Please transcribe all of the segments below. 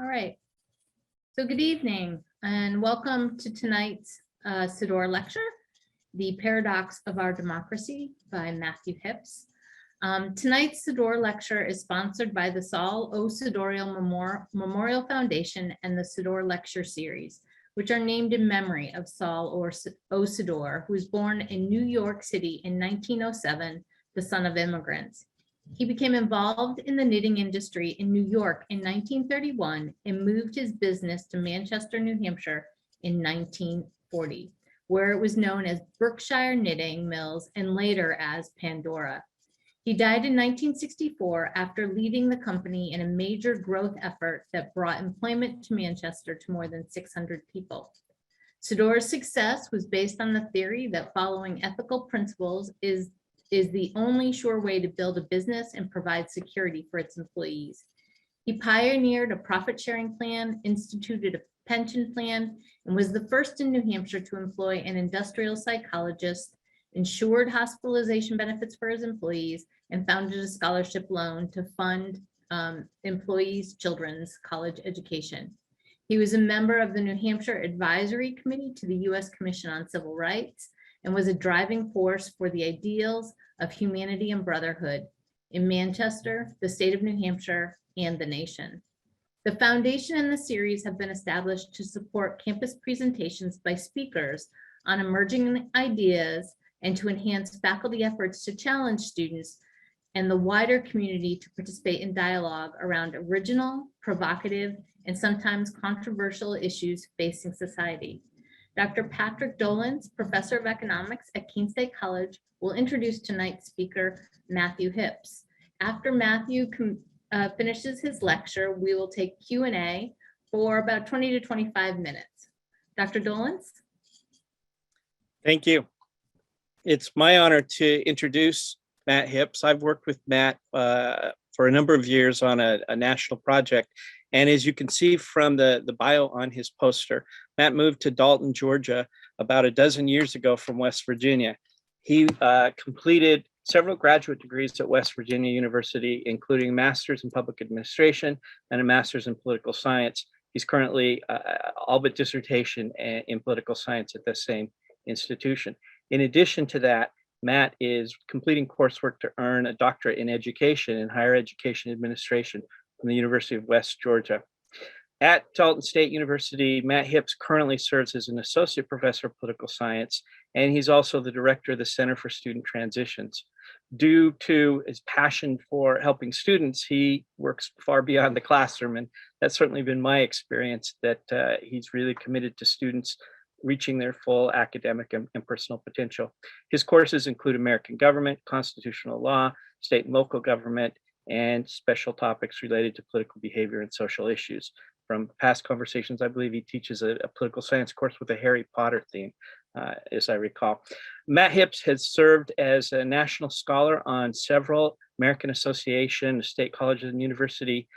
All right. So good evening and welcome to tonight's Sidore lecture, The Paradox of Our Democracy by Matthew Hipps. Tonight's Sidore lecture is sponsored by the Saul O. Sidore Memorial Foundation and the Sidore Lecture Series, which are named in memory of Saul O. Sidore, who was born in New York City in 1907, the son of immigrants. He became involved in the knitting industry in New York in 1931 and moved his business to Manchester, New Hampshire in 1940, where it was known as Berkshire Knitting Mills and later as Pandora. He died in 1964 after leading the company in a major growth effort that brought employment to Manchester to more than 600 people. Sidore's success was based on the theory that following ethical principles is the only sure way to build a business and provide security for its employees. He pioneered a profit-sharing plan, instituted a pension plan, and was the first in New Hampshire to employ an industrial psychologist, ensured hospitalization benefits for his employees, and founded a scholarship loan to fund employees' children's college education. He was a member of the New Hampshire Advisory Committee to the U.S. Commission on Civil Rights and was a driving force for the ideals of humanity and brotherhood in Manchester, the state of New Hampshire, and the nation. The foundation and the series have been established to support campus presentations by speakers on emerging ideas and to enhance faculty efforts to challenge students and the wider community to participate in dialogue around original, provocative, and sometimes controversial issues facing society. Dr. Patrick Dolans, Professor of Economics at Keene State College, will introduce tonight's speaker, Matthew Hipps. After Matthew finishes his lecture, we will take Q&A for about 20 to 25 minutes. Dr. Dolans? Thank you. It's my honor to introduce Matt Hipps. I've worked with Matt for a number of years on a national project. And as you can see from the bio on his poster, Matt moved to Dalton, Georgia about a dozen years ago from West Virginia. He completed several graduate degrees at West Virginia University, including a master's in public administration and a master's in political science. He's currently all but dissertation in political science at the same institution. In addition to that, Matt is completing coursework to earn a doctorate in education and higher education administration from the University of West Georgia. At Dalton State University, Matt Hipps currently serves as an associate professor of political science, and he's also the director of the Center for Student Transitions. Due to his passion for helping students, he works far beyond the classroom, and that's certainly been my experience, that he's really committed to students reaching their full academic and personal potential. His courses include American government, constitutional law, state and local government, and special topics related to political behavior and social issues. From past conversations, I believe he teaches a political science course with a Harry Potter theme, as I recall. Matt Hipps has served as a national scholar on several American Association, State Colleges and University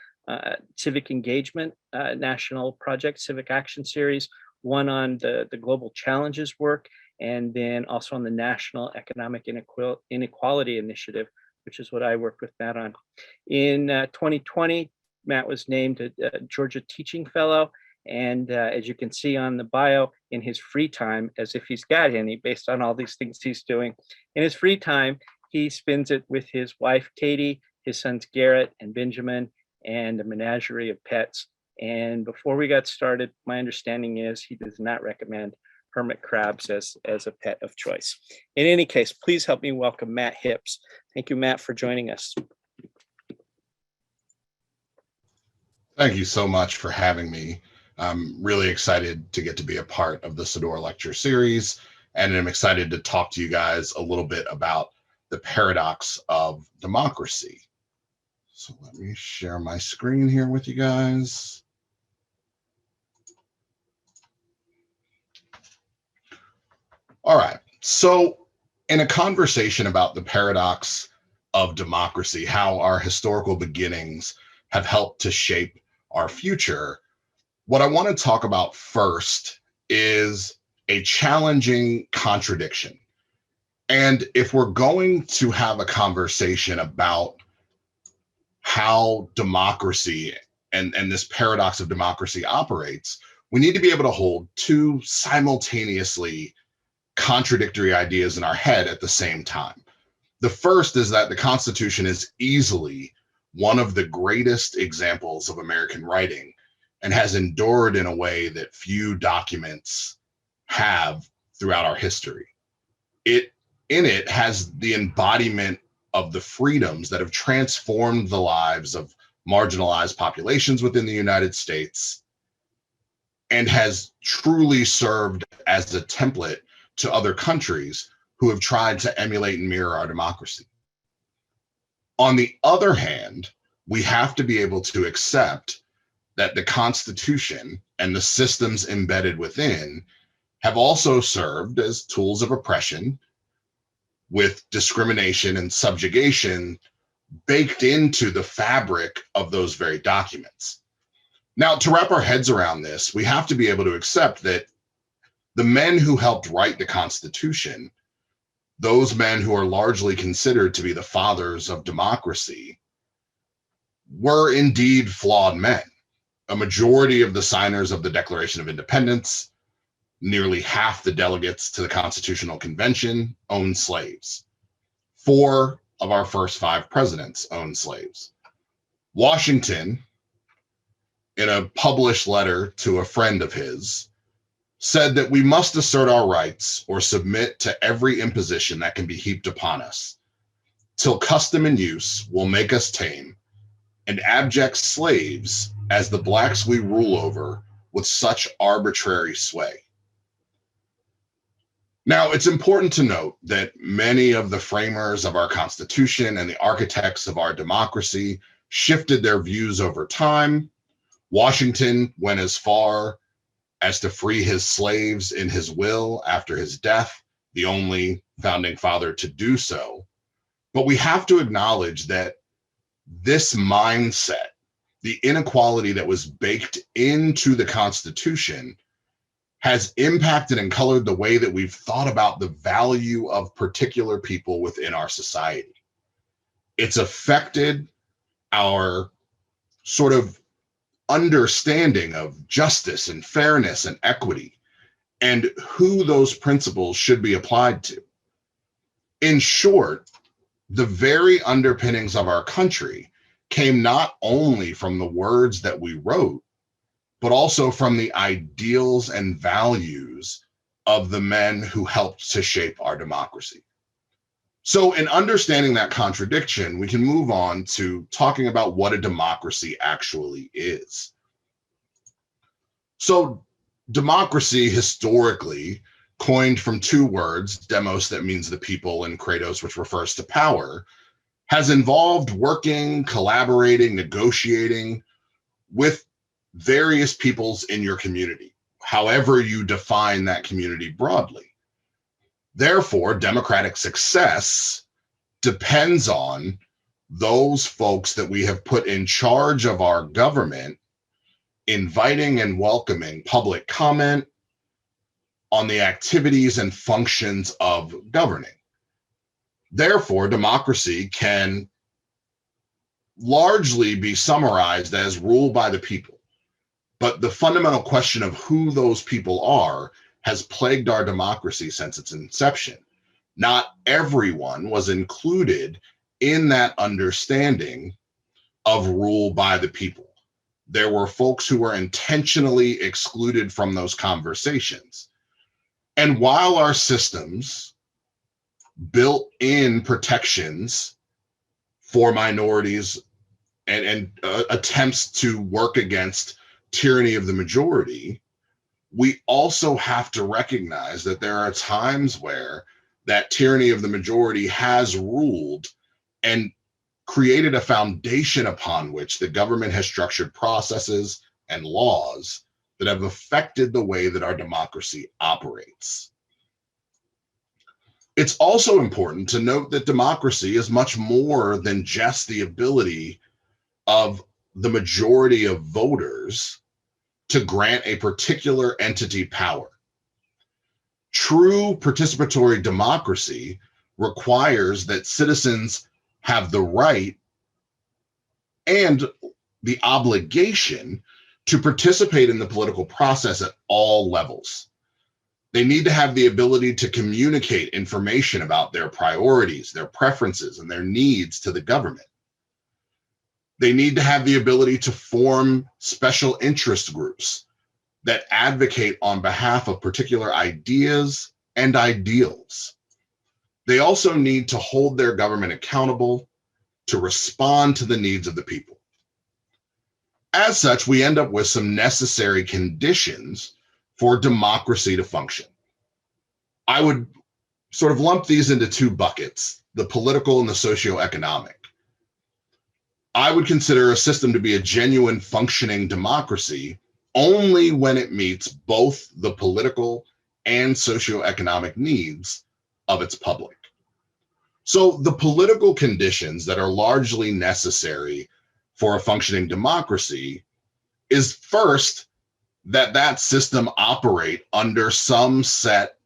civic engagement national projects, civic action series, one on the global challenges work, and then also on the National Economic Inequality Initiative, which is what I worked with Matt on. In 2020, Matt was named a Georgia Teaching Fellow, and as you can see on the bio, in his free time, as if he's got any, based on all these things he's doing, in his free time, he spends it with his wife, Katie, his sons, Garrett and Benjamin, and a menagerie of pets. And before we got started, my understanding is he does not recommend hermit crabs as a pet of choice. In any case, please help me welcome Matt Hipps. Thank you, Matt, for joining us. Thank you so much for having me. I'm really excited to get to be a part of the Sidore Lecture Series, and I'm excited to talk to you guys a little bit about the paradox of democracy. So let me share my screen here with you guys. All right, so in a conversation about the paradox of democracy, how our historical beginnings have helped to shape our future, what I want to talk about first is a challenging contradiction. And if we're going to have a conversation about how democracy and this paradox of democracy operates, we need to be able to hold two simultaneously contradictory ideas in our head at the same time. The first is that the Constitution is easily one of the greatest examples of American writing and has endured in a way that few documents have throughout our history. It has the embodiment of the freedoms that have transformed the lives of marginalized populations within the United States and has truly served as a template to other countries who have tried to emulate and mirror our democracy. On the other hand, we have to be able to accept that the Constitution and the systems embedded within have also served as tools of oppression, with discrimination and subjugation baked into the fabric of those very documents. Now, to wrap our heads around this, we have to be able to accept that the men who helped write the Constitution, those men who are largely considered to be the fathers of democracy, were indeed flawed men. A majority of the signers of the Declaration of Independence, nearly half the delegates to the Constitutional Convention, owned slaves. 4 of our first 5 presidents owned slaves. Washington, in a published letter to a friend of his, said that we must assert our rights or submit to every imposition that can be heaped upon us, till custom and use will make us tame, and abject slaves as the blacks we rule over with such arbitrary sway. Now, it's important to note that many of the framers of our Constitution and the architects of our democracy shifted their views over time. Washington went as far as to free his slaves in his will after his death, the only founding father to do so. But we have to acknowledge that this mindset, the inequality that was baked into the Constitution, has impacted and colored the way that we've thought about the value of particular people within our society. It's affected our sort of understanding of justice and fairness and equity and who those principles should be applied to. In short, the very underpinnings of our country came not only from the words that we wrote, but also from the ideals and values of the men who helped to shape our democracy. So in understanding that contradiction, we can move on to talking about what a democracy actually is. So democracy historically, coined from 2 words, demos, that means the people, and kratos, which refers to power, has involved working, collaborating, negotiating with various peoples in your community, however you define that community broadly. Therefore, democratic success depends on those folks that we have put in charge of our government inviting and welcoming public comment on the activities and functions of governing. Therefore, democracy can largely be summarized as rule by the people. But the fundamental question of who those people are has plagued our democracy since its inception. Not everyone was included in that understanding of rule by the people. There were folks who were intentionally excluded from those conversations. And while our systems built in protections for minorities and attempts to work against tyranny of the majority, we also have to recognize that there are times where that tyranny of the majority has ruled and created a foundation upon which the government has structured processes and laws that have affected the way that our democracy operates. It's also important to note that democracy is much more than just the ability of the majority of voters to grant a particular entity power. True participatory democracy requires that citizens have the right and the obligation to participate in the political process at all levels. They need to have the ability to communicate information about their priorities, their preferences, and their needs to the government. They need to have the ability to form special interest groups that advocate on behalf of particular ideas and ideals. They also need to hold their government accountable to respond to the needs of the people. As such, we end up with some necessary conditions for democracy to function. I would sort of lump these into two buckets, the political and the socioeconomic. I would consider a system to be a genuine functioning democracy only when it meets both the political and socioeconomic needs of its public. So the political conditions that are largely necessary for a functioning democracy is first that that system operate under some set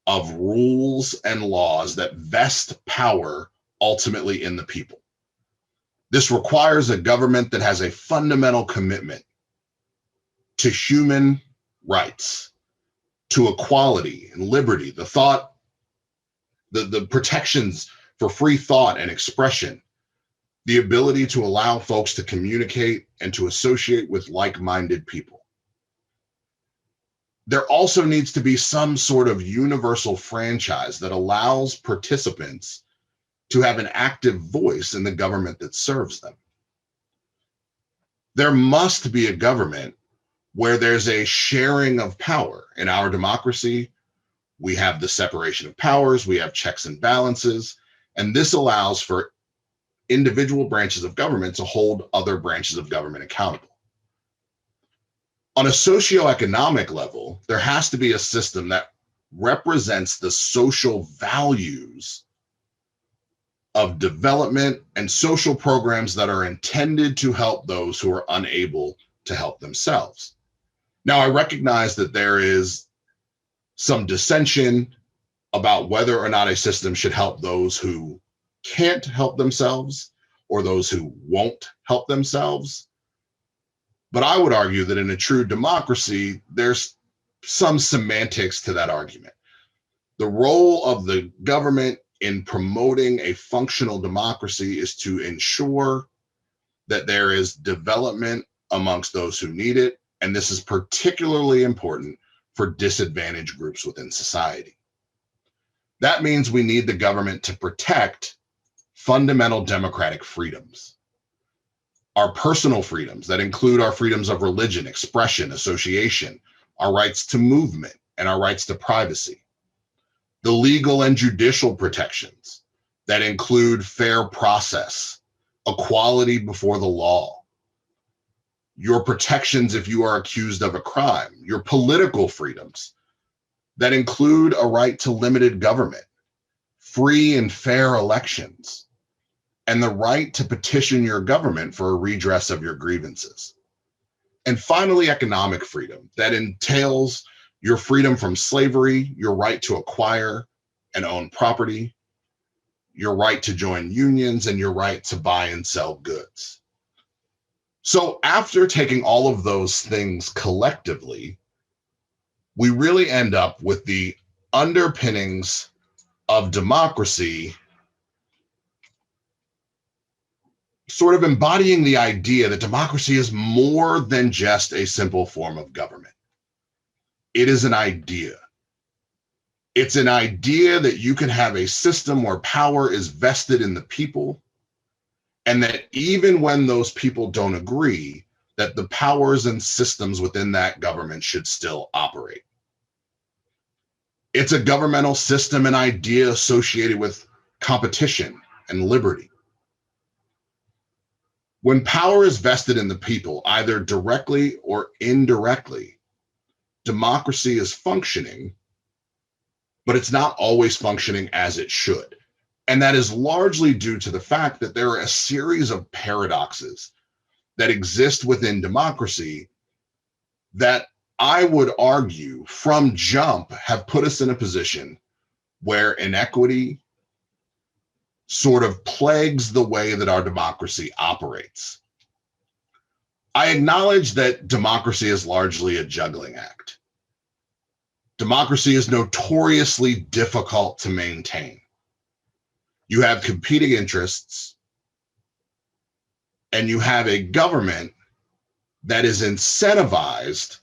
of rules and laws that vest power ultimately in the people. This requires a government that has a fundamental commitment to human rights, to equality and liberty, the protections for free thought and expression, the ability to allow folks to communicate and to associate with like-minded people. There also needs to be some sort of universal franchise that allows participants to have an active voice in the government that serves them. There must be a government where there's a sharing of power. In our democracy, we have the separation of powers, we have checks and balances, and this allows for individual branches of government to hold other branches of government accountable. On a socioeconomic level, there has to be a system that represents the social values of development and social programs that are intended to help those who are unable to help themselves. Now, I recognize that there is some dissension about whether or not a system should help those who can't help themselves or those who won't help themselves. But I would argue that in a true democracy, there's some semantics to that argument. The role of the government in promoting a functional democracy is to ensure that there is development amongst those who need it. And this is particularly important for disadvantaged groups within society. That means we need the government to protect fundamental democratic freedoms. Our personal freedoms that include our freedoms of religion, expression, association, our rights to movement, and our rights to privacy. The legal and judicial protections that include fair process, equality before the law, your protections if you are accused of a crime, your political freedoms that include a right to limited government, free and fair elections, and the right to petition your government for a redress of your grievances. And finally, economic freedom that entails your freedom from slavery, your right to acquire and own property, your right to join unions, and your right to buy and sell goods. So after taking all of those things collectively, we really end up with the underpinnings of democracy sort of embodying the idea that democracy is more than just a simple form of government. It is an idea. It's an idea that you can have a system where power is vested in the people, and that even when those people don't agree, that the powers and systems within that government should still operate. It's a governmental system and idea associated with competition and liberty. When power is vested in the people, either directly or indirectly, democracy is functioning, but it's not always functioning as it should. And that is largely due to the fact that there are a series of paradoxes that exist within democracy that I would argue from jump have put us in a position where inequity sort of plagues the way that our democracy operates. I acknowledge that democracy is largely a juggling act. Democracy is notoriously difficult to maintain. You have competing interests, and you have a government that is incentivized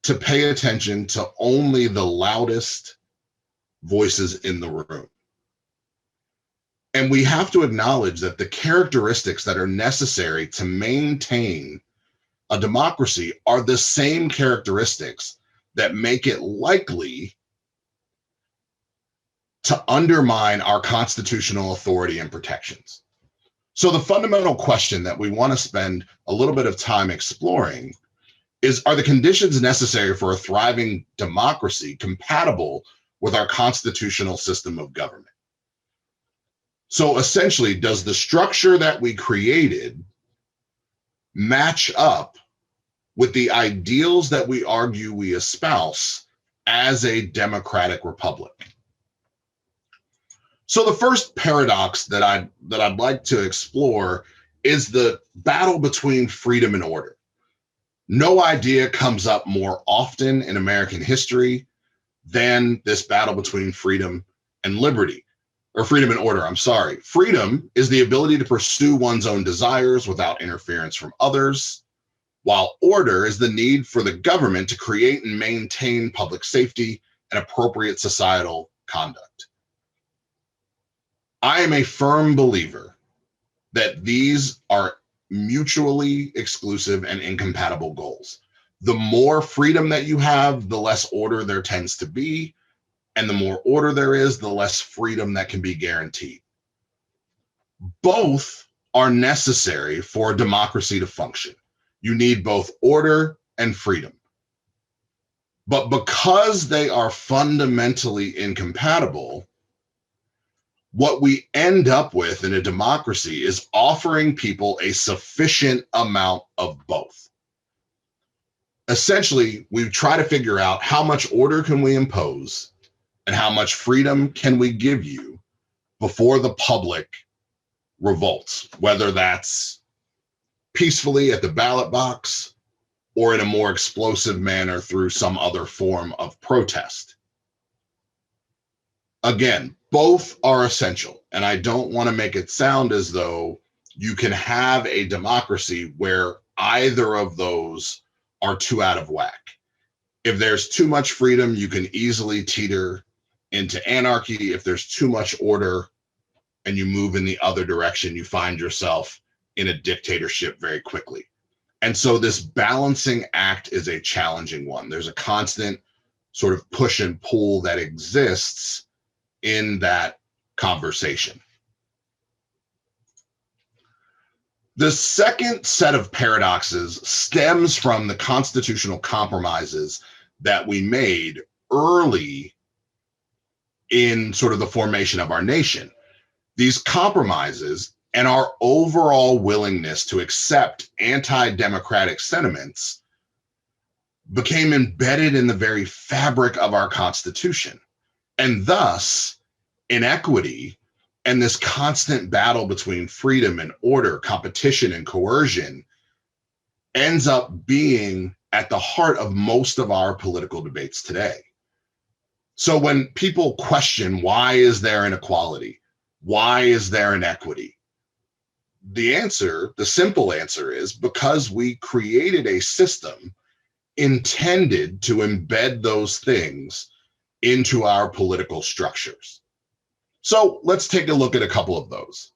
to pay attention to only the loudest voices in the room. And we have to acknowledge that the characteristics that are necessary to maintain a democracy are the same characteristics that make it likely to undermine our constitutional authority and protections. So the fundamental question that we want to spend a little bit of time exploring is, are the conditions necessary for a thriving democracy compatible with our constitutional system of government? So essentially, does the structure that we created match up with the ideals that we argue we espouse as a democratic republic? So the first paradox that I'd like to explore is the battle between freedom and order. No idea comes up more often in American history than this battle between freedom and liberty, or freedom and order, I'm sorry. Freedom is the ability to pursue one's own desires without interference from others, while order is the need for the government to create and maintain public safety and appropriate societal conduct. I am a firm believer that these are mutually exclusive and incompatible goals. The more freedom that you have, the less order there tends to be, and the more order there is, the less freedom that can be guaranteed. Both are necessary for a democracy to function. You need both order and freedom. But because they are fundamentally incompatible, what we end up with in a democracy is offering people a sufficient amount of both. Essentially, we try to figure out how much order can we impose and how much freedom can we give you before the public revolts, whether that's peacefully at the ballot box or in a more explosive manner through some other form of protest. Again, both are essential, and I don't want to make it sound as though you can have a democracy where either of those are too out of whack. If there's too much freedom, you can easily teeter into anarchy. If there's too much order and you move in the other direction, you find yourself in a dictatorship very quickly. And so this balancing act is a challenging one. There's a constant sort of push and pull that exists in that conversation. The second set of paradoxes stems from the constitutional compromises that we made early in sort of the formation of our nation. These compromises and our overall willingness to accept anti-democratic sentiments became embedded in the very fabric of our Constitution. And thus, inequity and this constant battle between freedom and order, competition and coercion ends up being at the heart of most of our political debates today. So when people question, why is there inequality? Why is there inequity? The answer, the simple answer is because we created a system intended to embed those things into our political structures. So let's take a look at a couple of those.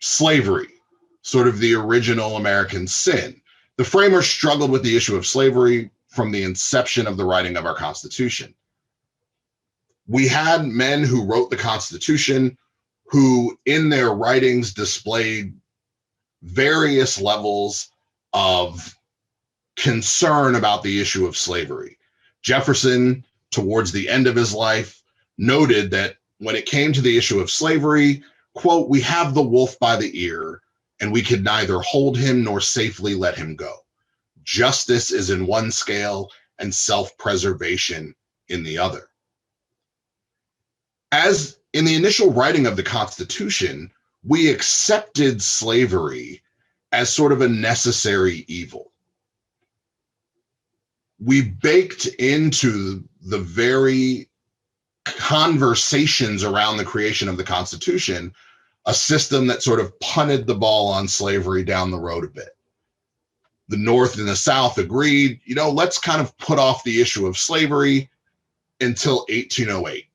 Slavery, sort of the original American sin. The framers struggled with the issue of slavery from the inception of the writing of our Constitution. We had men who wrote the Constitution who in their writings displayed various levels of concern about the issue of slavery. Jefferson, towards the end of his life, noted that when it came to the issue of slavery, quote, "We have the wolf by the ear, and we could neither hold him nor safely let him go. Justice is in one scale and self-preservation in the other." As in the initial writing of the Constitution, we accepted slavery as sort of a necessary evil. We baked into the very conversations around the creation of the Constitution a system that sort of punted the ball on slavery down the road a bit. The North and the South agreed, let's kind of put off the issue of slavery until 1808.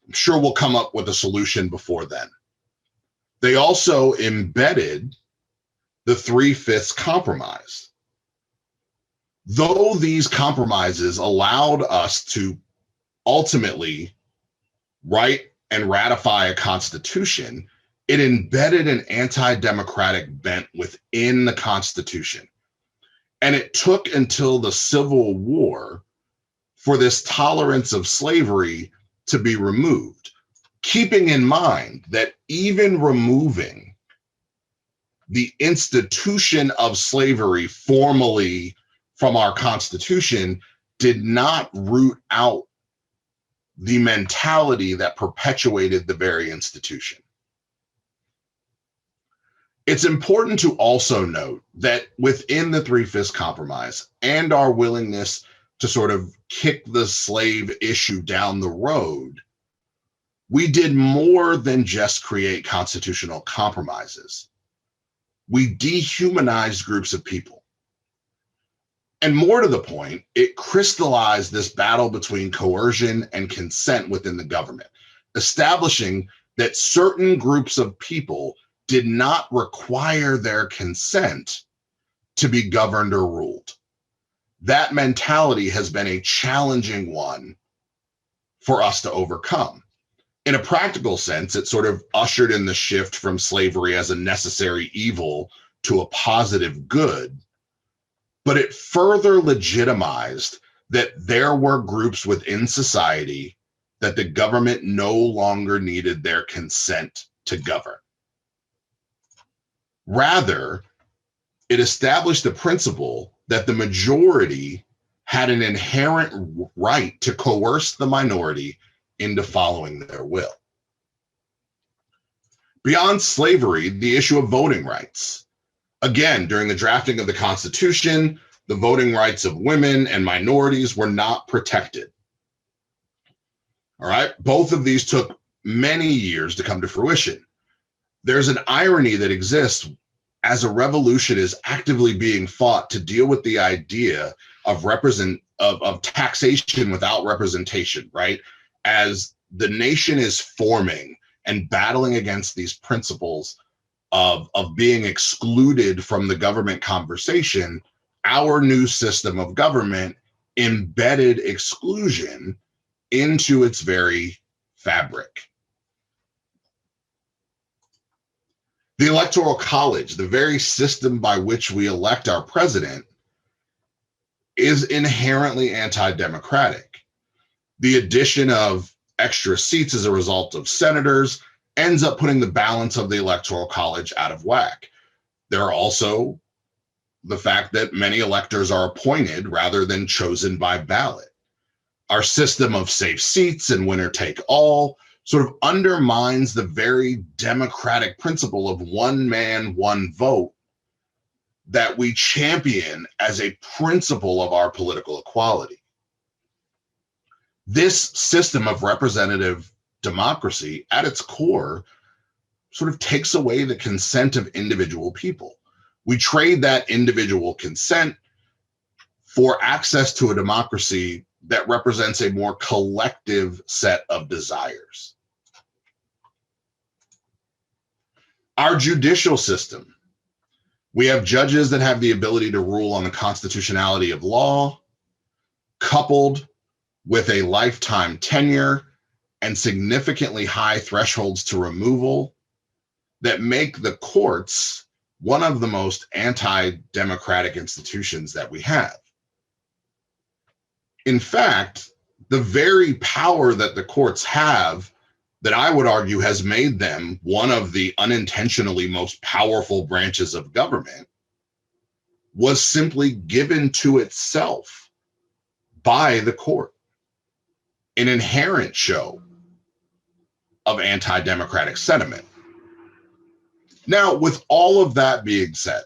I'm sure we'll come up with a solution before then. They also embedded the 3/5 compromise. Though these compromises allowed us to ultimately write and ratify a constitution, it embedded an anti-democratic bent within the Constitution. And it took until the Civil War for this tolerance of slavery to be removed, keeping in mind that even removing the institution of slavery formally from our Constitution did not root out the mentality that perpetuated the very institution. It's important to also note that within the 3/5 compromise and our willingness to sort of kick the slave issue down the road, we did more than just create constitutional compromises. We dehumanized groups of people. And more to the point, it crystallized this battle between coercion and consent within the government, establishing that certain groups of people did not require their consent to be governed or ruled. That mentality has been a challenging one for us to overcome. In a practical sense, it sort of ushered in the shift from slavery as a necessary evil to a positive good, but it further legitimized that there were groups within society that the government no longer needed their consent to govern. Rather, it established the principle that the majority had an inherent right to coerce the minority into following their will. Beyond slavery, the issue of voting rights. Again, during the drafting of the Constitution, the voting rights of women and minorities were not protected. All right, both of these took many years to come to fruition. There's an irony that exists as a revolution is actively being fought to deal with the idea of taxation without representation, right? As the nation is forming and battling against these principles of being excluded from the government conversation, our new system of government embedded exclusion into its very fabric. The Electoral College, the very system by which we elect our president, is inherently anti-democratic. The addition of extra seats as a result of senators ends up putting the balance of the Electoral College out of whack. There are also the fact that many electors are appointed rather than chosen by ballot. Our system of safe seats and winner take all sort of undermines the very democratic principle of one man, one vote that we champion as a principle of our political equality. This system of representative democracy at its core sort of takes away the consent of individual people. We trade that individual consent for access to a democracy that represents a more collective set of desires. Our judicial system. We have judges that have the ability to rule on the constitutionality of law, coupled with a lifetime tenure and significantly high thresholds to removal that make the courts one of the most anti-democratic institutions that we have. In fact, the very power that the courts have, that I would argue has made them one of the unintentionally most powerful branches of government, was simply given to itself by the court. An inherent show of anti-democratic sentiment. Now, with all of that being said,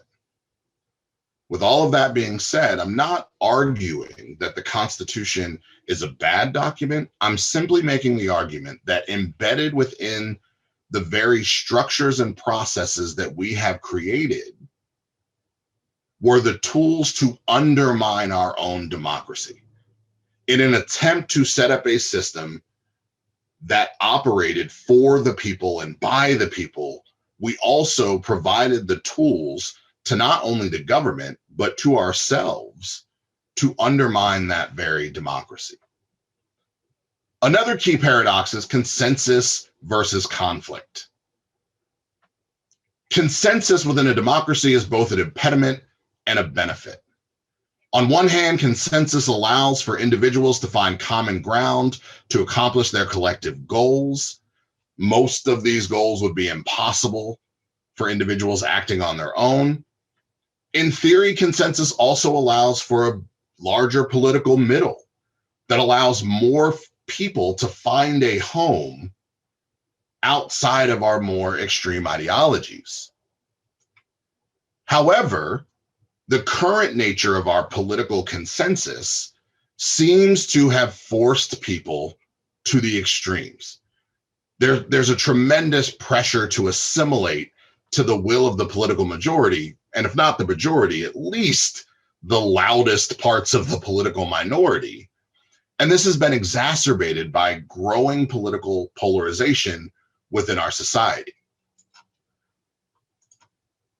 With all of that being said, I'm not arguing that the Constitution is a bad document. I'm simply making the argument that embedded within the very structures and processes that we have created were the tools to undermine our own democracy in an attempt to set up a system that operated for the people and by the people. We also provided the tools to not only the government, but to ourselves to undermine that very democracy. Another key paradox is consensus versus conflict. Consensus within a democracy is both an impediment and a benefit. On one hand, consensus allows for individuals to find common ground to accomplish their collective goals. Most of these goals would be impossible for individuals acting on their own. In theory, consensus also allows for a larger political middle that allows more people to find a home outside of our more extreme ideologies. However, the current nature of our political consensus seems to have forced people to the extremes. There's a tremendous pressure to assimilate to the will of the political majority, and if not the majority, at least the loudest parts of the political minority. And this has been exacerbated by growing political polarization within our society.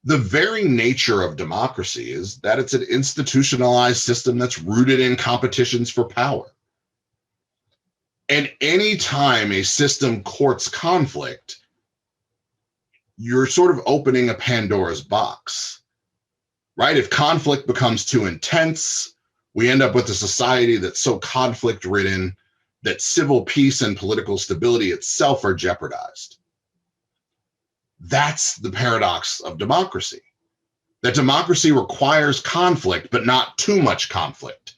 The very nature of democracy is that it's an institutionalized system that's rooted in competitions for power. And any time a system courts conflict, you're sort of opening a Pandora's box, right? If conflict becomes too intense, we end up with a society that's so conflict-ridden that civil peace and political stability itself are jeopardized. That's the paradox of democracy. That democracy requires conflict, but not too much conflict.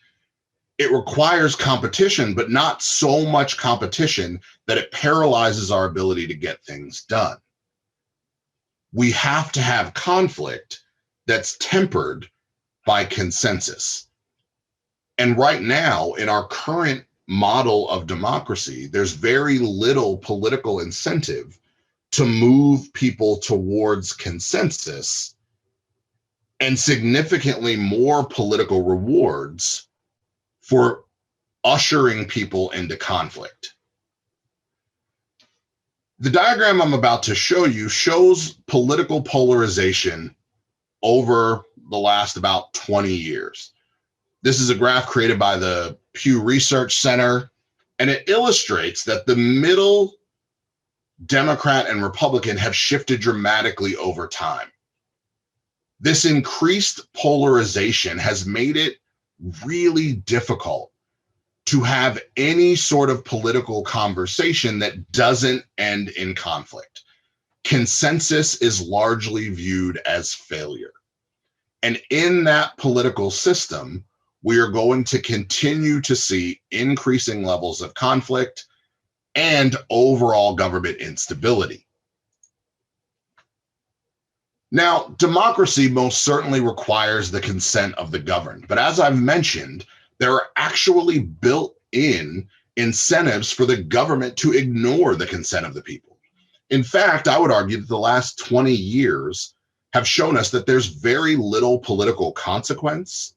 It requires competition, but not so much competition that it paralyzes our ability to get things done. We have to have conflict that's tempered by consensus. And right now, in our current model of democracy, there's very little political incentive to move people towards consensus, and significantly more political rewards for ushering people into conflict. The diagram I'm about to show you shows political polarization over the last about 20 years. This is a graph created by the Pew Research Center, and it illustrates that the middle Democrat and Republican have shifted dramatically over time. This increased polarization has made it really difficult to have any sort of political conversation that doesn't end in conflict. Consensus is largely viewed as failure. And in that political system, we are going to continue to see increasing levels of conflict and overall government instability. Now, democracy most certainly requires the consent of the governed, but as I've mentioned, there are actually built-in incentives for the government to ignore the consent of the people. In fact, I would argue that the last 20 years have shown us that there's very little political consequence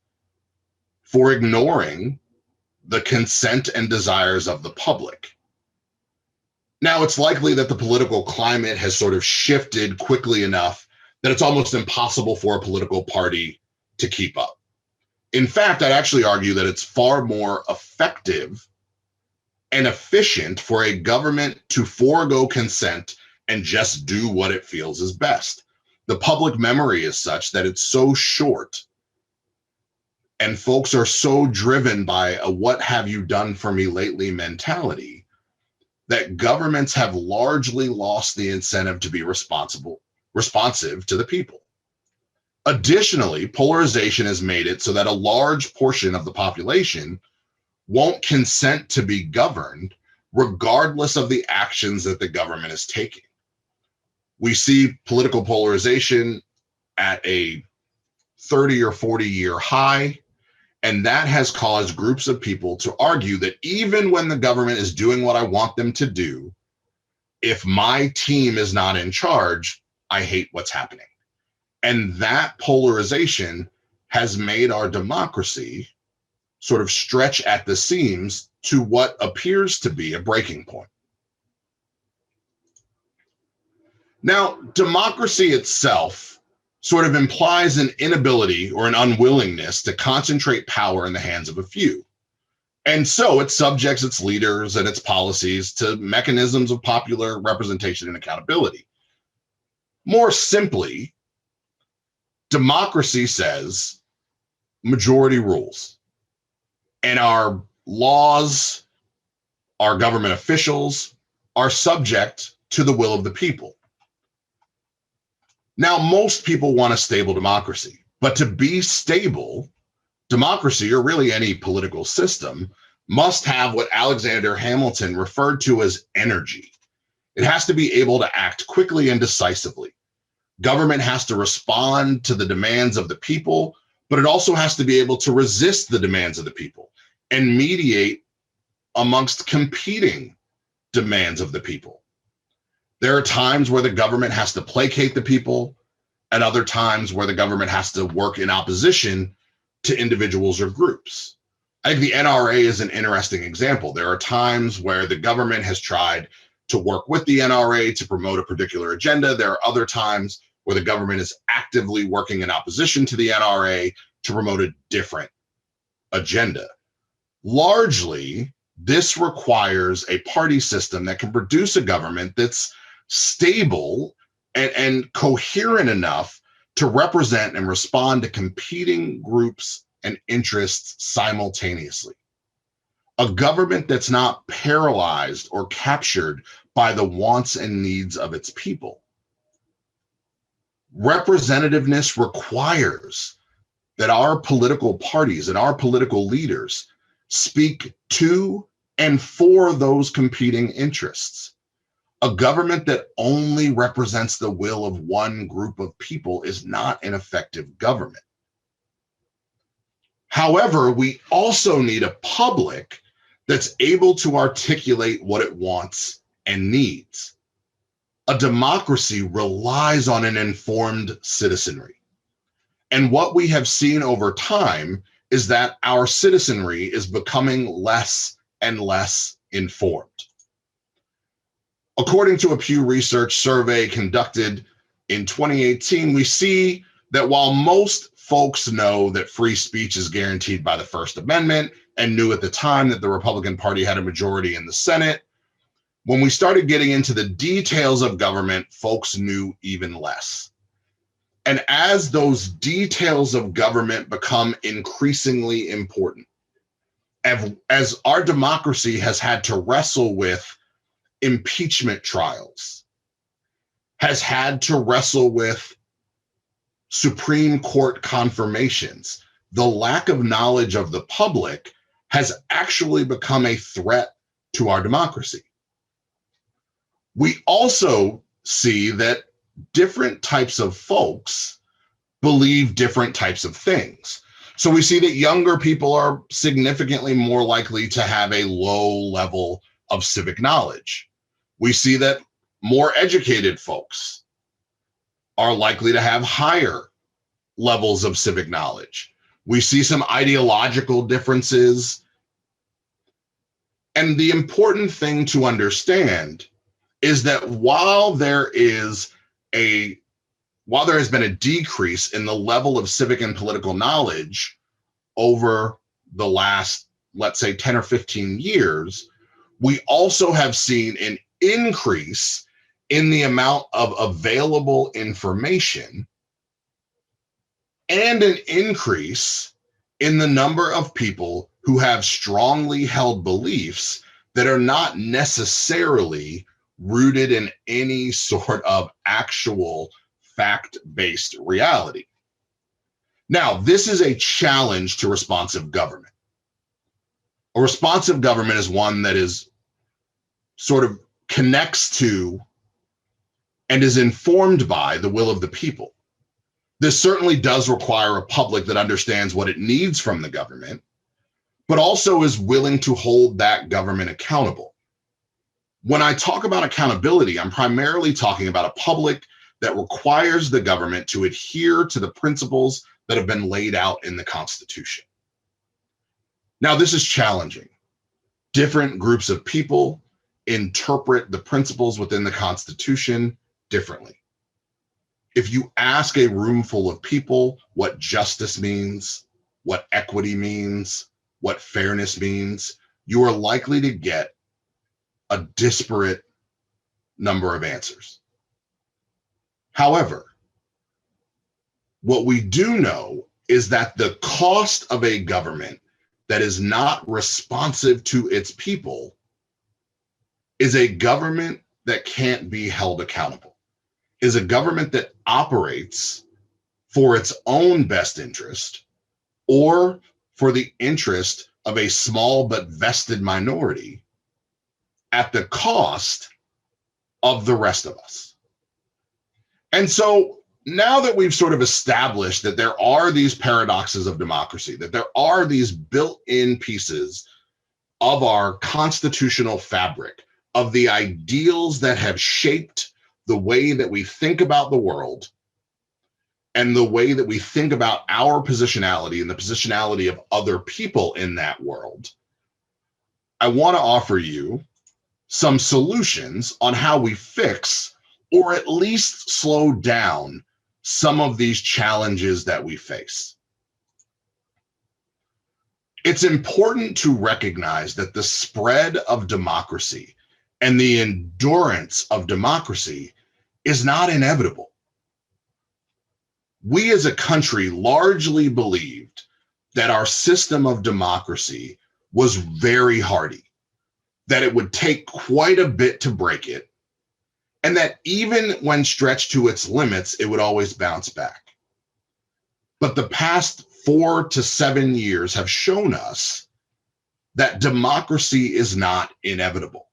for ignoring the consent and desires of the public. Now, it's likely that the political climate has sort of shifted quickly enough that it's almost impossible for a political party to keep up. In fact, I'd actually argue that it's far more effective and efficient for a government to forego consent and just do what it feels is best. The public memory is such that it's so short, and folks are so driven by a "what have you done for me lately" mentality, that governments have largely lost the incentive to be responsive to the people. Additionally, polarization has made it so that a large portion of the population won't consent to be governed regardless of the actions that the government is taking. We see political polarization at a 30 or 40-year high. And that has caused groups of people to argue that even when the government is doing what I want them to do, if my team is not in charge, I hate what's happening. And that polarization has made our democracy sort of stretch at the seams to what appears to be a breaking point. Now, democracy itself sort of implies an inability or an unwillingness to concentrate power in the hands of a few. And so it subjects its leaders and its policies to mechanisms of popular representation and accountability. More simply, democracy says majority rules, and our laws, our government officials are subject to the will of the people. Now, most people want a stable democracy, but to be stable, democracy, or really any political system, must have what Alexander Hamilton referred to as energy. It has to be able to act quickly and decisively. Government has to respond to the demands of the people, but it also has to be able to resist the demands of the people and mediate amongst competing demands of the people. There are times where the government has to placate the people, and other times where the government has to work in opposition to individuals or groups. I think the NRA is an interesting example. There are times where the government has tried to work with the NRA to promote a particular agenda. There are other times where the government is actively working in opposition to the NRA to promote a different agenda. Largely, this requires a party system that can produce a government that's stable and coherent enough to represent and respond to competing groups and interests simultaneously. A government that's not paralyzed or captured by the wants and needs of its people. Representativeness requires that our political parties and our political leaders speak to and for those competing interests. A government that only represents the will of one group of people is not an effective government. However, we also need a public that's able to articulate what it wants and needs. A democracy relies on an informed citizenry. And what we have seen over time is that our citizenry is becoming less and less informed. According to a Pew Research survey conducted in 2018, we see that while most folks know that free speech is guaranteed by the First Amendment and knew at the time that the Republican Party had a majority in the Senate, when we started getting into the details of government, folks knew even less. And as those details of government become increasingly important, as our democracy has had to wrestle with impeachment trials, has had to wrestle with Supreme Court confirmations, the lack of knowledge of the public has actually become a threat to our democracy. We also see that different types of folks believe different types of things. So we see that younger people are significantly more likely to have a low level of civic knowledge. We see that more educated folks are likely to have higher levels of civic knowledge. We see some ideological differences. And the important thing to understand is that while there has been a decrease in the level of civic and political knowledge over the last, let's say, 10 or 15 years, we also have seen an increase in the amount of available information and an increase in the number of people who have strongly held beliefs that are not necessarily rooted in any sort of actual fact-based reality. Now, this is a challenge to responsive government. A responsive government is one that is sort of connects to and is informed by the will of the people. This certainly does require a public that understands what it needs from the government, but also is willing to hold that government accountable. When I talk about accountability, I'm primarily talking about a public that requires the government to adhere to the principles that have been laid out in the Constitution. Now, this is challenging. Different groups of people interpret the principles within the Constitution differently. If you ask a room full of people what justice means, what equity means, what fairness means, you are likely to get a disparate number of answers. However, what we do know is that the cost of a government that is not responsive to its people is a government that can't be held accountable, is a government that operates for its own best interest or for the interest of a small but vested minority at the cost of the rest of us. And so now that we've sort of established that there are these paradoxes of democracy, that there are these built-in pieces of our constitutional fabric, of the ideals that have shaped the way that we think about the world and the way that we think about our positionality and the positionality of other people in that world, I want to offer you some solutions on how we fix or at least slow down some of these challenges that we face. It's important to recognize that the spread of democracy and the endurance of democracy is not inevitable. We as a country largely believed that our system of democracy was very hardy, that it would take quite a bit to break it, and that even when stretched to its limits, it would always bounce back. But the past 4 to 7 years have shown us that democracy is not inevitable.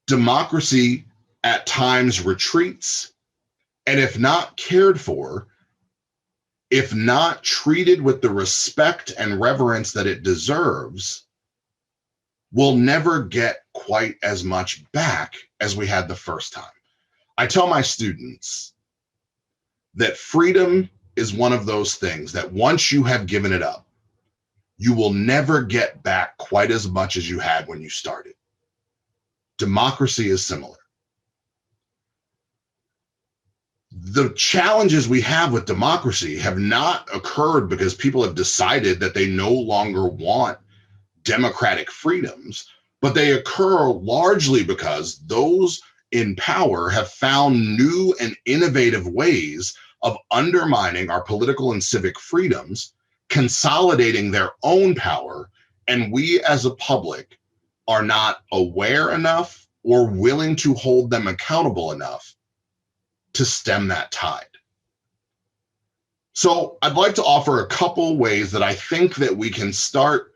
Democracy at times retreats, and if not cared for, if not treated with the respect and reverence that it deserves, will never get quite as much back as we had the first time. I tell my students that freedom is one of those things that once you have given it up, you will never get back quite as much as you had when you started. Democracy is similar. The challenges we have with democracy have not occurred because people have decided that they no longer want democratic freedoms, but they occur largely because those in power have found new and innovative ways of undermining our political and civic freedoms, consolidating their own power, and we as a public are not aware enough or willing to hold them accountable enough to stem that tide. So I'd like to offer a couple ways that I think that we can start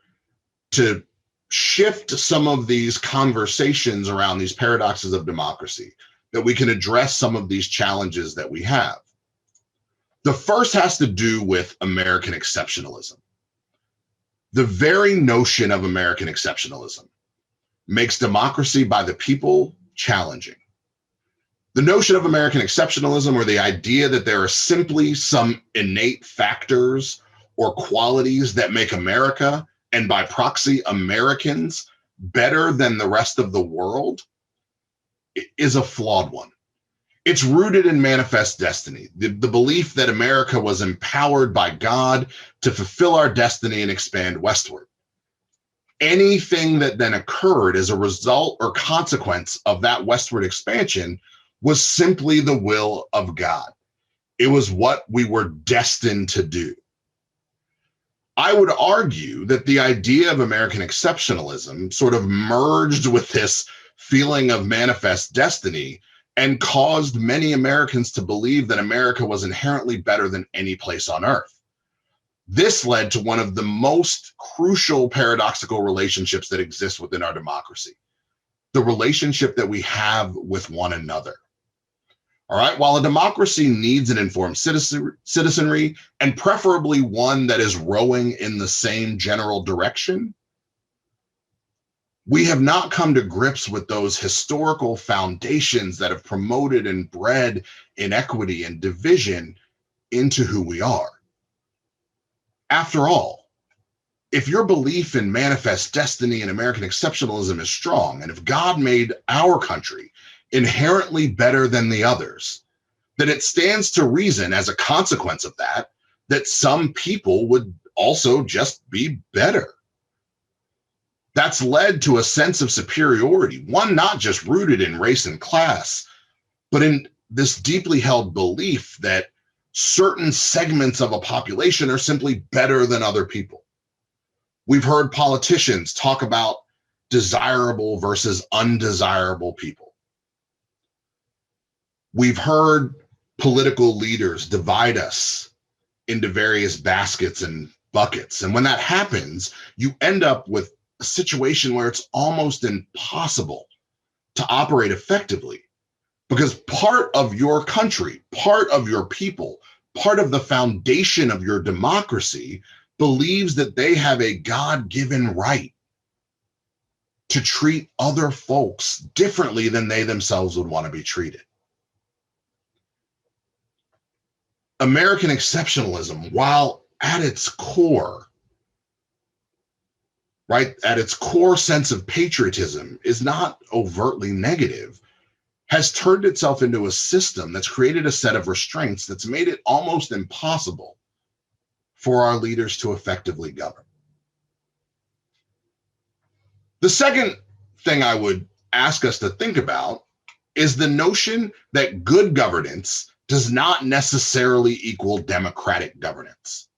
to shift some of these conversations around these paradoxes of democracy, that we can address some of these challenges that we have. The first has to do with American exceptionalism. The very notion of American exceptionalism makes democracy by the people challenging. The notion of American exceptionalism, or the idea that there are simply some innate factors or qualities that make America, and by proxy Americans, better than the rest of the world, is a flawed one. It's rooted in manifest destiny, the belief that America was empowered by God to fulfill our destiny and expand westward. Anything that then occurred as a result or consequence of that westward expansion was simply the will of God. It was what we were destined to do. I would argue that the idea of American exceptionalism sort of merged with this feeling of manifest destiny and caused many Americans to believe that America was inherently better than any place on earth. This led to one of the most crucial paradoxical relationships that exist within our democracy, the relationship that we have with one another. All right, while a democracy needs an informed citizenry, and preferably one that is rowing in the same general direction, we have not come to grips with those historical foundations that have promoted and bred inequity and division into who we are. After all, if your belief in manifest destiny and American exceptionalism is strong, and if God made our country inherently better than the others, then it stands to reason as a consequence of that, that some people would also just be better. That's led to a sense of superiority, one not just rooted in race and class, but in this deeply held belief that certain segments of a population are simply better than other people. We've heard politicians talk about desirable versus undesirable people. We've heard political leaders divide us into various baskets and buckets. And when that happens, you end up with a situation where it's almost impossible to operate effectively, because part of your country, part of your people, part of the foundation of your democracy believes that they have a God-given right to treat other folks differently than they themselves would want to be treated. American exceptionalism, while at its core, right, at its core sense of patriotism is not overtly negative, has turned itself into a system that's created a set of restraints that's made it almost impossible for our leaders to effectively govern. The second thing I would ask us to think about is the notion that good governance does not necessarily equal democratic governance.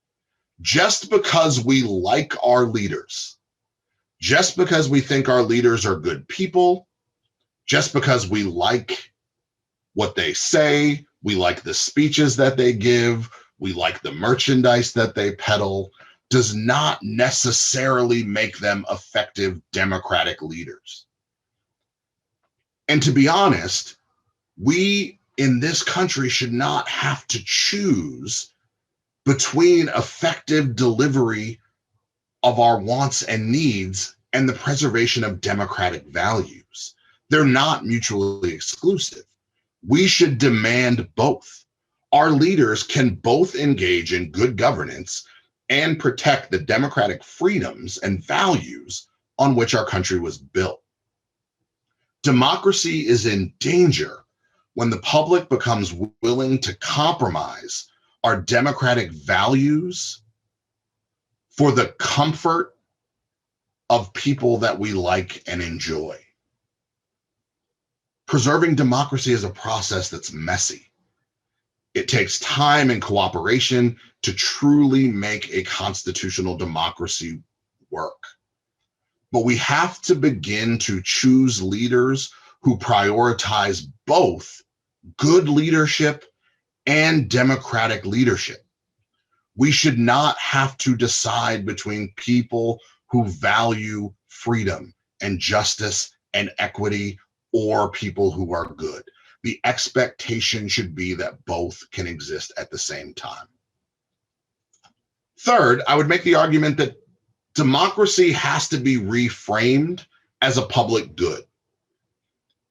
Just because we like our leaders, just because we think our leaders are good people, just because we like what they say, we like the speeches that they give, we like the merchandise that they peddle, does not necessarily make them effective democratic leaders. And to be honest, we in this country should not have to choose between effective delivery of our wants and needs and the preservation of democratic values. They're not mutually exclusive. We should demand both. Our leaders can both engage in good governance and protect the democratic freedoms and values on which our country was built. Democracy is in danger when the public becomes willing to compromise our democratic values for the comfort of people that we like and enjoy. Preserving democracy is a process that's messy. It takes time and cooperation to truly make a constitutional democracy work. But we have to begin to choose leaders who prioritize both good leadership and democratic leadership. We should not have to decide between people who value freedom and justice and equity or people who are good. The expectation should be that both can exist at the same time. Third, I would make the argument that democracy has to be reframed as a public good.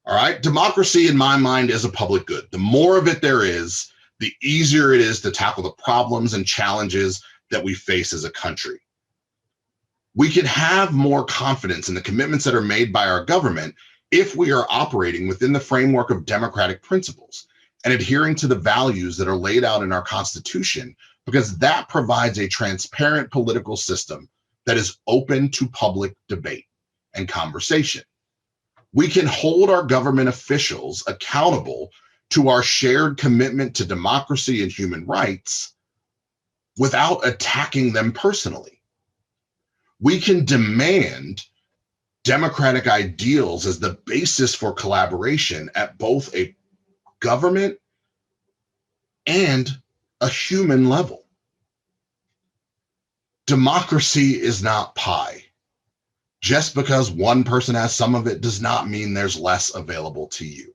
All right, democracy in my mind is a public good. The more of it there is, the easier it is to tackle the problems and challenges that we face as a country. We can have more confidence in the commitments that are made by our government if we are operating within the framework of democratic principles and adhering to the values that are laid out in our Constitution, because that provides a transparent political system that is open to public debate and conversation. We can hold our government officials accountable to our shared commitment to democracy and human rights without attacking them personally. We can demand democratic ideals as the basis for collaboration at both a government and a human level. Democracy is not pie. Just because one person has some of it does not mean there's less available to you.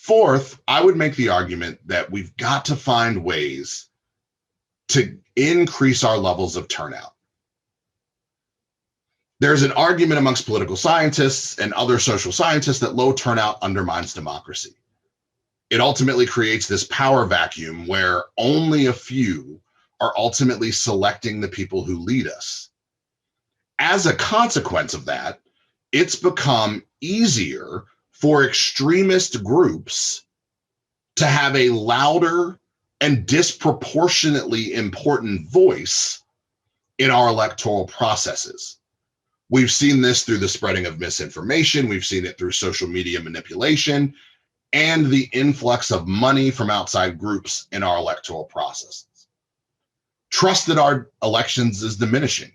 Fourth, I would make the argument that we've got to find ways to increase our levels of turnout. There's an argument amongst political scientists and other social scientists that low turnout undermines democracy. It ultimately creates this power vacuum where only a few are ultimately selecting the people who lead us. As a consequence of that, it's become easier for extremist groups to have a louder and disproportionately important voice in our electoral processes. We've seen this through the spreading of misinformation. We've seen it through social media manipulation and the influx of money from outside groups in our electoral processes. Trust in our elections is diminishing.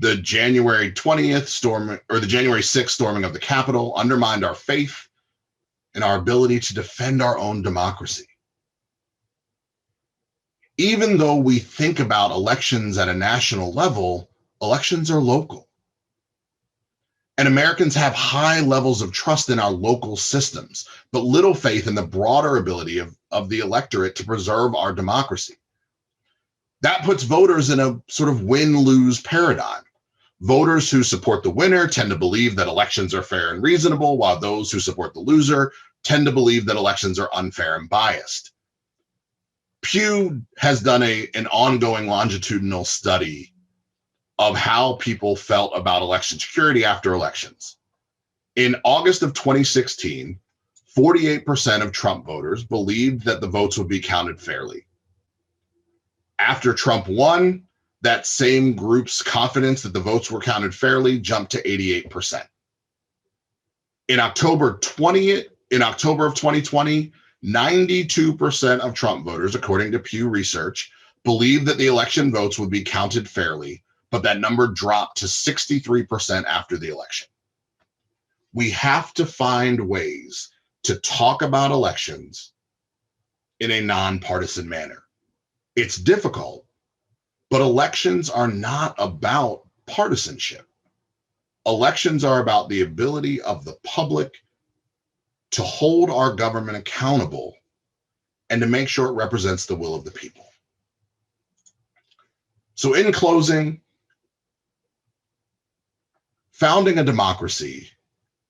The January 20th storm, or the January 6th storming of the Capitol, undermined our faith and our ability to defend our own democracy. Even though we think about elections at a national level, elections are local. And Americans have high levels of trust in our local systems, but little faith in the broader ability of the electorate to preserve our democracy. That puts voters in a sort of win-lose paradigm. Voters who support the winner tend to believe that elections are fair and reasonable, while those who support the loser tend to believe that elections are unfair and biased. Pew has done an ongoing longitudinal study of how people felt about election security after elections. In August of 2016, 48% of Trump voters believed that the votes would be counted fairly. After Trump won, that same group's confidence that the votes were counted fairly jumped to 88%. In October of 2020, 92% of Trump voters, according to Pew Research, believed that the election votes would be counted fairly, but that number dropped to 63% after the election. We have to find ways to talk about elections in a nonpartisan manner. It's difficult, but elections are not about partisanship. Elections are about the ability of the public to hold our government accountable and to make sure it represents the will of the people. So in closing, founding a democracy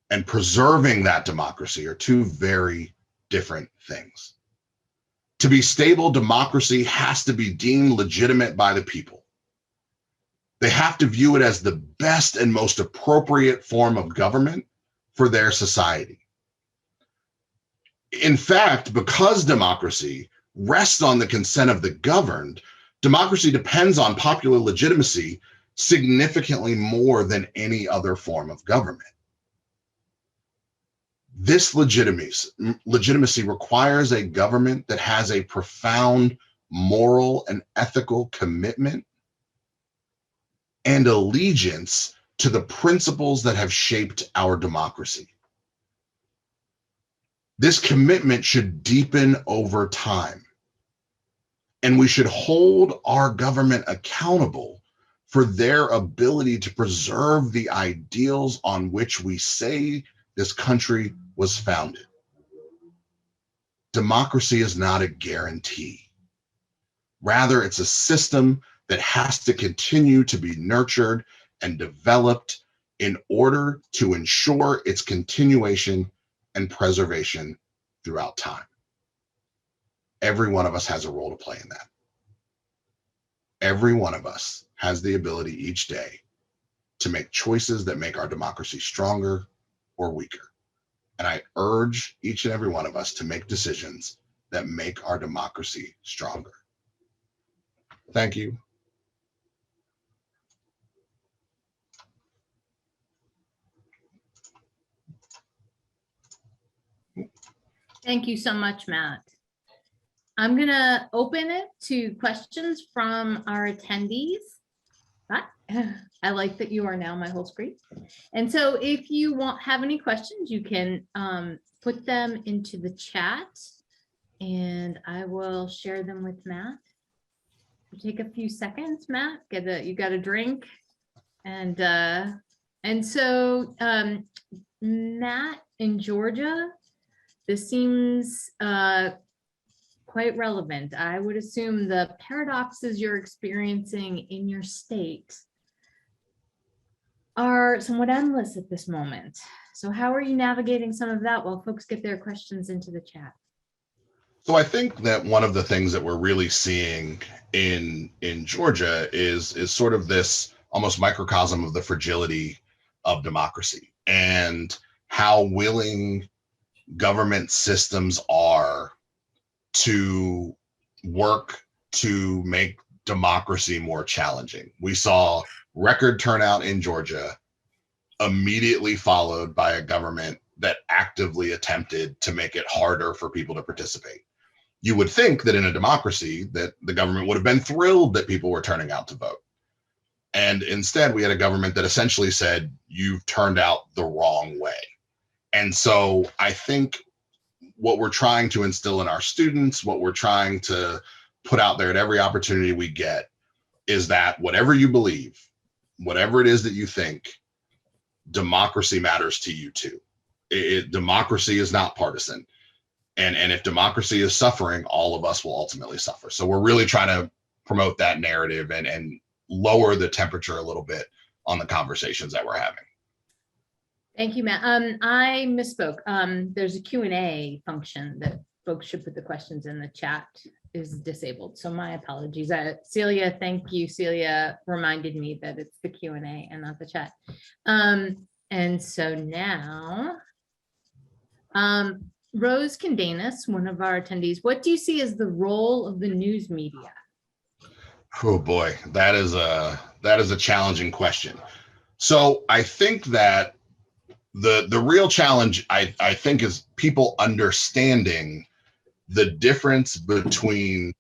and preserving that democracy are two very different things. To be stable, democracy has to be deemed legitimate by the people. They have to view it as the best and most appropriate form of government for their society. In fact, because democracy rests on the consent of the governed, democracy depends on popular legitimacy significantly more than any other form of government. This legitimacy requires a government that has a profound moral and ethical commitment and allegiance to the principles that have shaped our democracy. This commitment should deepen over time, and we should hold our government accountable for their ability to preserve the ideals on which we say this country was founded. Democracy is not a guarantee. Rather, it's a system that has to continue to be nurtured and developed in order to ensure its continuation and preservation throughout time. Every one of us has a role to play in that. Every one of us has the ability each day to make choices that make our democracy stronger or weaker. And I urge each and every one of us to make decisions that make our democracy stronger. Thank you. Thank you so much, Matt. I'm going to open it to questions from our attendees. I like that you are now my whole screen. And so if you have any questions, you can put them into the chat and I will share them with Matt. Take a few seconds, Matt. You got a drink. And so Matt in Georgia, This seems quite relevant. I would assume the paradoxes you're experiencing in your state are somewhat endless at this moment. So how are you navigating some of that while folks get their questions into the chat? So I think that one of the things that we're really seeing in Georgia is sort of this almost microcosm of the fragility of democracy and how willing government systems are to work to make democracy more challenging. We saw record turnout in Georgia, immediately followed by a government that actively attempted to make it harder for people to participate. You would think that in a democracy that the government would have been thrilled that people were turning out to vote. And instead, we had a government that essentially said, you've turned out the wrong way. And so I think what we're trying to instill in our students, what we're trying to put out there at every opportunity we get, is that whatever you believe, whatever it is that you think, democracy matters to you too. Democracy is not partisan. And if democracy is suffering, all of us will ultimately suffer. So we're really trying to promote that narrative and lower the temperature a little bit on the conversations that we're having. Thank you, Matt. I misspoke. There's a Q&A function that folks should put the questions in. The chat is disabled, so my apologies. Celia, thank you. Celia reminded me that it's the Q&A and not the chat. And so now, Rose Candanis, one of our attendees, what do you see as the role of the news media? Oh boy, that is a challenging question. So I think that the real challenge I think is people understanding the difference between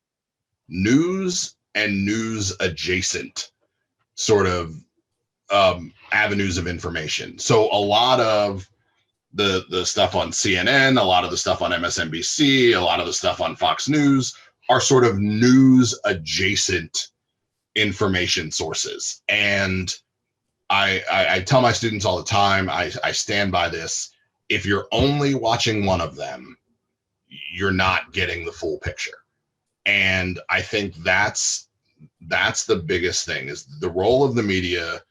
news and news adjacent sort of avenues of information. So a lot of the stuff on CNN, a lot of the stuff on MSNBC, a lot of the stuff on Fox News are sort of news adjacent information sources. And I tell my students all the time, I stand by this. If you're only watching one of them, you're not getting the full picture. And I think that's the biggest thing, is the role of the media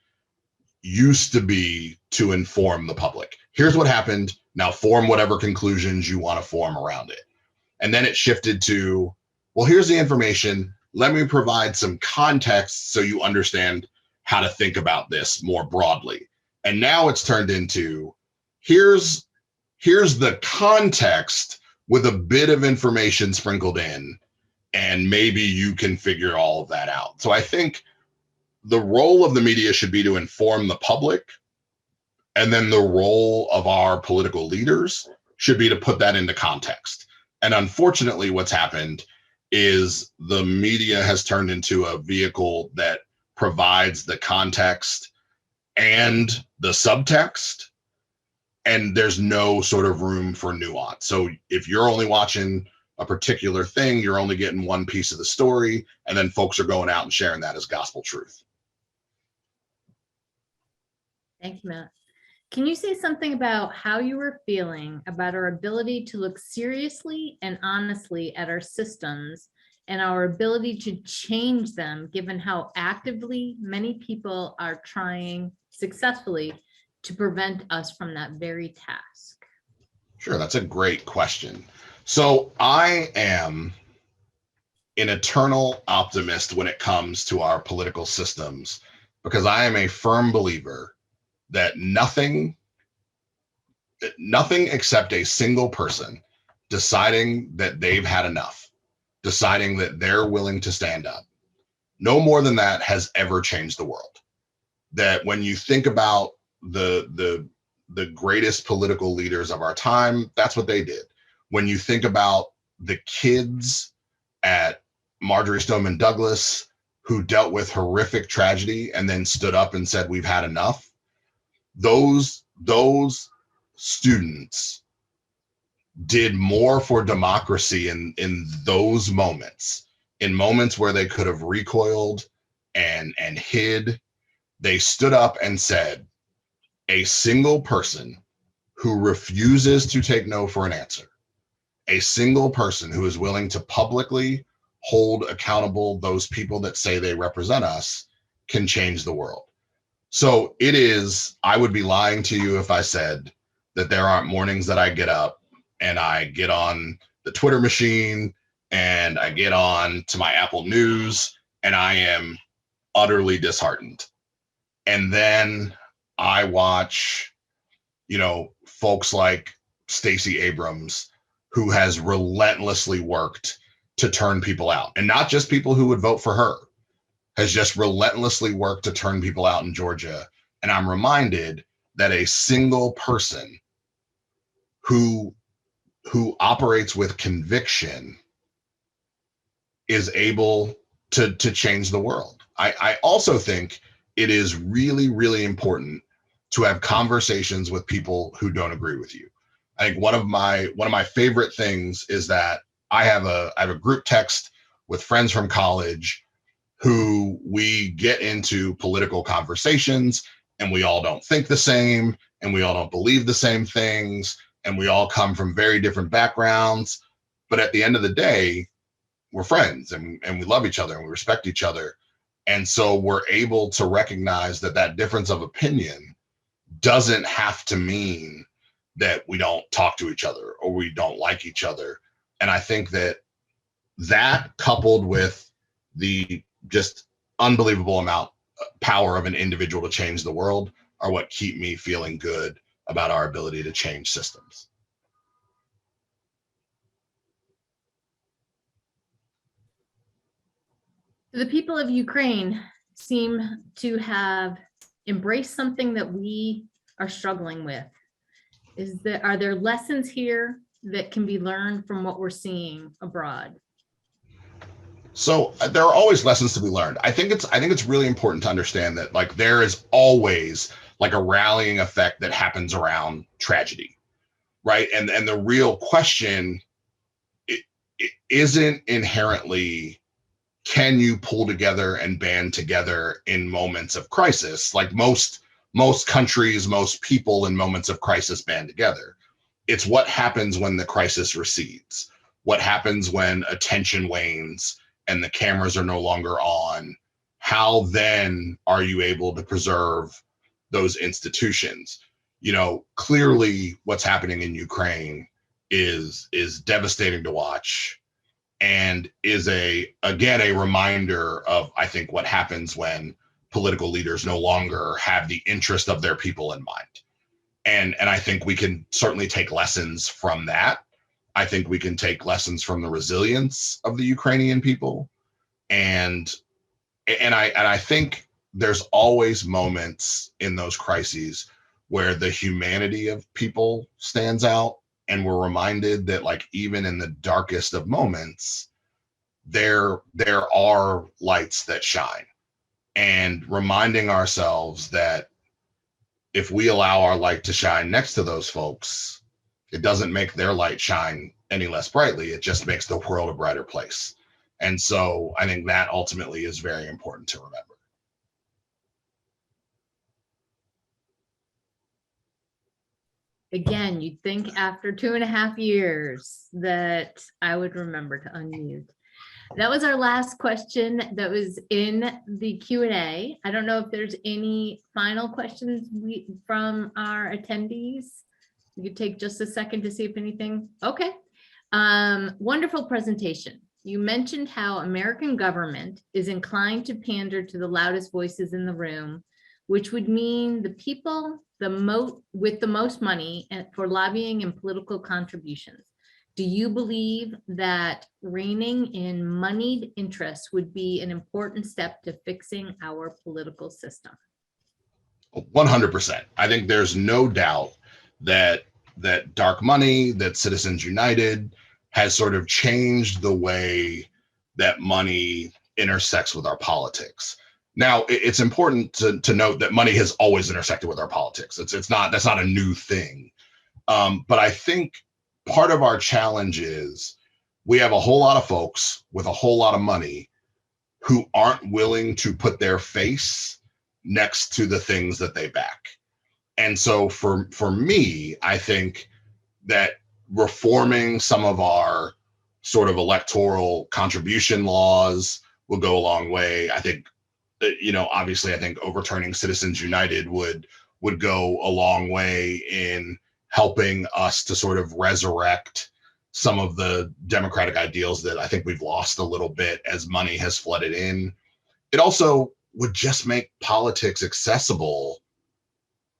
used to be to inform the public. Here's what happened. Now form whatever conclusions you want to form around it. And then it shifted to, well, here's the information. Let me provide some context so you understand how to think about this more broadly. And now it's turned into, here's the context with a bit of information sprinkled in, and maybe you can figure all of that out. So I think the role of the media should be to inform the public, and then the role of our political leaders should be to put that into context. And unfortunately, what's happened is the media has turned into a vehicle that provides the context and the subtext, and there's no sort of room for nuance. So if you're only watching a particular thing, you're only getting one piece of the story, and then folks are going out and sharing that as gospel truth. Thank you, Matt. Can you say something about how you were feeling about our ability to look seriously and honestly at our systems and our ability to change them, given how actively many people are trying successfully to prevent us from that very task? Sure, that's a great question. So I am an eternal optimist when it comes to our political systems, because I am a firm believer that nothing except a single person deciding that they've had enough, deciding that they're willing to stand up, no more than that has ever changed the world. That when you think about the greatest political leaders of our time, that's what they did. When you think about the kids at Marjorie Stoneman Douglas who dealt with horrific tragedy and then stood up and said, we've had enough, those students did more for democracy in those moments, in moments where they could have recoiled and hid. They stood up and said, a single person who refuses to take no for an answer, a single person who is willing to publicly hold accountable those people that say they represent us can change the world. So it is, I would be lying to you if I said that there aren't mornings that I get up and I get on the Twitter machine and I get on to my Apple News and I am utterly disheartened. And then I watch, folks like Stacey Abrams, who has relentlessly worked to turn people out, and not just people who would vote for her, has just relentlessly worked to turn people out in Georgia. And I'm reminded that a single person who operates with conviction is able to change the world. I also think it is really, really important to have conversations with people who don't agree with you. I think one of my favorite things is that I have a group text with friends from college who we get into political conversations, and we all don't think the same, and we all don't believe the same things, and we all come from very different backgrounds. But at the end of the day, we're friends, and we love each other and we respect each other. And so we're able to recognize that difference of opinion doesn't have to mean that we don't talk to each other or we don't like each other. And I think that coupled with the just unbelievable amount power of an individual to change the world are what keep me feeling good about our ability to change systems. The people of Ukraine seem to have embraced something that we are struggling with. Are there lessons here that can be learned from what we're seeing abroad? So there are always lessons to be learned. I think it's really important to understand that there is always a rallying effect that happens around tragedy, right? And the real question it isn't inherently, can you pull together and band together in moments of crisis? Like most countries, most people in moments of crisis band together. It's what happens when the crisis recedes, what happens when attention wanes and the cameras are no longer on. How then are you able to preserve those institutions? Clearly what's happening in Ukraine is devastating to watch, and is again a reminder of, I think, what happens when political leaders no longer have the interest of their people in mind. And I think we can certainly take lessons from that. I think we can take lessons from the resilience of the Ukrainian people. And I think there's always moments in those crises where the humanity of people stands out, and we're reminded that even in the darkest of moments, there are lights that shine, and reminding ourselves that if we allow our light to shine next to those folks, it doesn't make their light shine any less brightly. It just makes the world a brighter place. And so I think that ultimately is very important to remember. Again, you'd think after 2.5 years that I would remember to unmute. That was our last question that was in the Q&A. I don't know if there's any final questions from our attendees. You could take just a second to see if anything. Okay. Wonderful presentation. You mentioned how American government is inclined to pander to the loudest voices in the room, which would mean the people with the most money for lobbying and political contributions. Do you believe that reining in moneyed interests would be an important step to fixing our political system? 100%. I think there's no doubt that dark money, that Citizens United has sort of changed the way that money intersects with our politics. Now, it's important to note that money has always intersected with our politics. That's not a new thing. But I think part of our challenge is we have a whole lot of folks with a whole lot of money who aren't willing to put their face next to the things that they back. And so for me, I think that reforming some of our sort of electoral contribution laws will go a long way. I think, obviously, I think overturning Citizens United would go a long way in helping us to sort of resurrect some of the democratic ideals that I think we've lost a little bit as money has flooded in. It also would just make politics accessible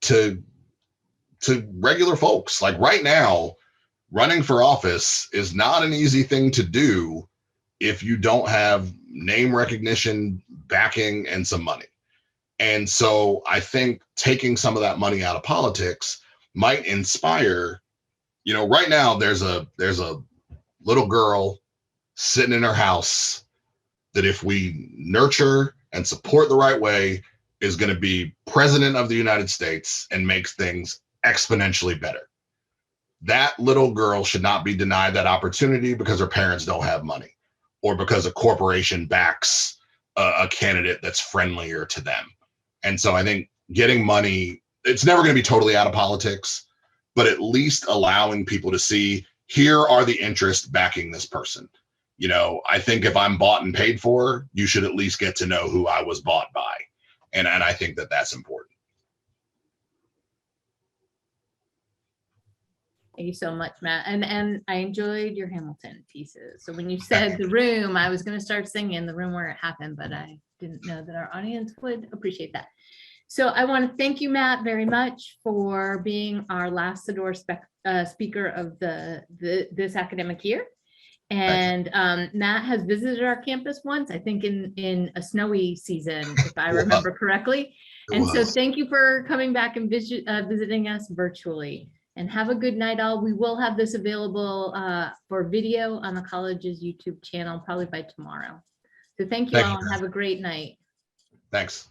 to regular folks. Like right now, running for office is not an easy thing to do if you don't have name recognition, backing, and some money. And so I think taking some of that money out of politics might inspire, right now there's a little girl sitting in her house that if we nurture and support the right way is going to be president of the United States and makes things exponentially better. That little girl should not be denied that opportunity because her parents don't have money or because a corporation backs a candidate that's friendlier to them. And so I think getting money, it's never going to be totally out of politics, but at least allowing people to see, here are the interests backing this person. I think if I'm bought and paid for, you should at least get to know who I was bought by. And I think that that's important. Thank you so much, Matt. And I enjoyed your Hamilton pieces. So when you said the room, I was going to start singing the room where it happened, but I didn't know that our audience would appreciate that. So I want to thank you, Matt, very much for being our last Sidore speaker of this academic year. And Matt has visited our campus once, I think in a snowy season, if I remember correctly. And so thank you for coming back and visiting us virtually. And have a good night all. We will have this available for video on the college's YouTube channel, probably by tomorrow. So thank you all and have a great night. Thanks.